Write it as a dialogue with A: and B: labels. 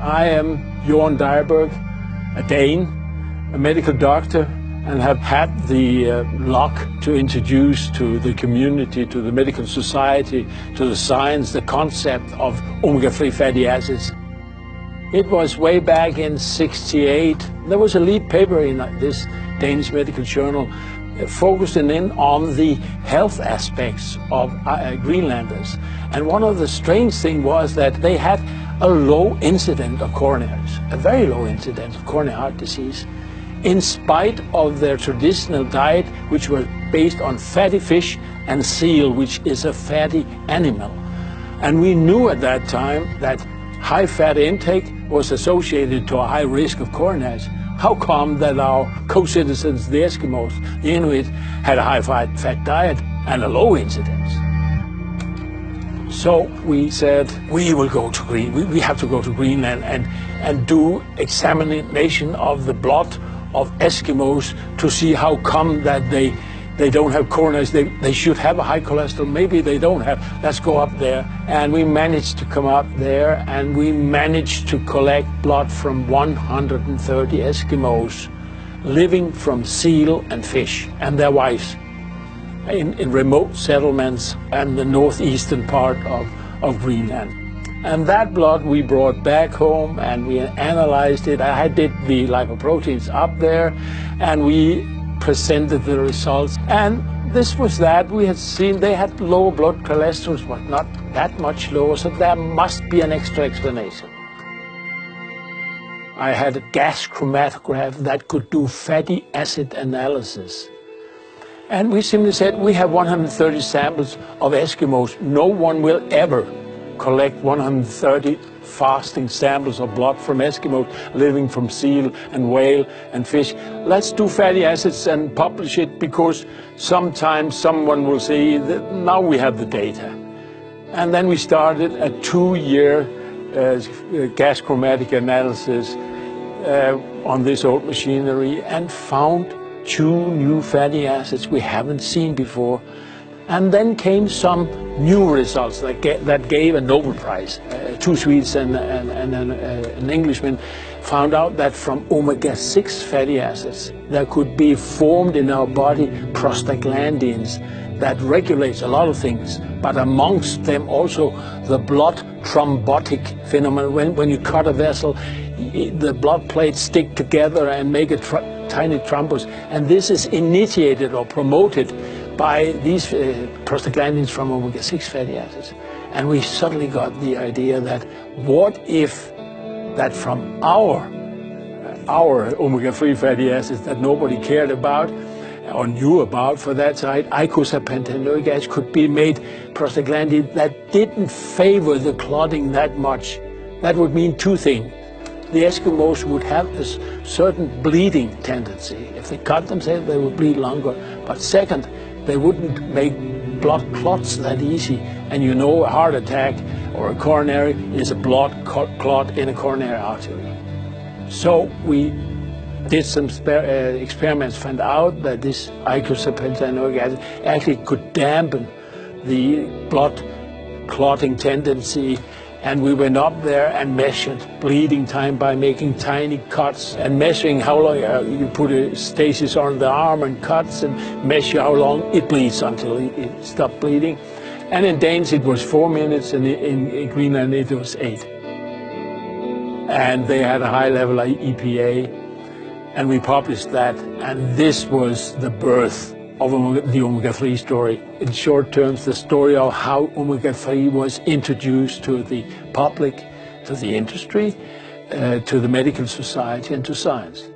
A: I am Jorn Dyerberg, a Dane, a medical doctor, and have had the luck to introduce to the community, to the medical society, to the science, the concept of omega-3 fatty acids. It was way back in '68. There was a lead paper in this Danish medical journal focusing in on the health aspects of Greenlanders. And one of the strange things was that they had a low incidence of coronaries, a very low incidence of coronary heart disease, in spite of their traditional diet, which was based on fatty fish and seal, which is a fatty animal. And we knew at that time that high fat intake was associated to a high risk of coronaries. How come that our co-citizens, the Eskimos, the Inuit, had a high fat diet and a low incidence? So we said, we will go to we have to go to Greenland and do examination of the blood of Eskimos to see how come that they don't have coronaries. They should have a high cholesterol. Maybe they don't have. Let's go up there. And we managed to come up there, and we managed to collect blood from 130 Eskimos living from seal and fish and their wives in remote settlements and the northeastern part of Greenland. And that blood we brought back home and we analyzed it. I did the lipoproteins up there and we presented the results. And this was that. We had seen they had low blood cholesterol, but not that much lower, so there must be an extra explanation. I had a gas chromatograph that could do fatty acid analysis. And we simply said, we have 130 samples of Eskimos. No one will ever collect 130 fasting samples of blood from Eskimos living from seal and whale and fish. Let's do fatty acids and publish it, because sometimes someone will say that now we have the data. And then we started a 2-year gas chromatic analysis on this old machinery and found 2 new fatty acids we haven't seen before. And then came some new results that gave a Nobel Prize. 2 Swedes and an Englishman found out that from omega-6 fatty acids there could be formed in our body prostaglandins that regulates a lot of things, but amongst them also the blood thrombotic phenomenon. When you cut a vessel, the blood plates stick together and make a tiny thrombus, and this is initiated or promoted by these prostaglandins from omega-6 fatty acids. And we suddenly got the idea that what if that from our omega-3 fatty acids that nobody cared about or knew about for that side, icosapentaenoic acid, could be made prostaglandin that didn't favor the clotting that much. That would mean 2 things. The Eskimos would have a certain bleeding tendency. If they cut themselves, they would bleed longer. But second, they wouldn't make blood clots that easy. And you know, a heart attack or a coronary is a blood clot in a coronary artery. So we did some experiments, found out that this icosapentaenoic acid actually could dampen the blood clotting tendency. And we went up there and measured bleeding time by making tiny cuts and measuring how long you put a stasis on the arm and cuts and measure how long it bleeds until it stopped bleeding. And in Danes it was 4 minutes, and in Greenland it was 8. And they had a high level of EPA, and we published that, and this was the birth of the omega-3 story. In short terms, the story of how omega-3 was introduced to the public, to the industry, to the medical society, and to science.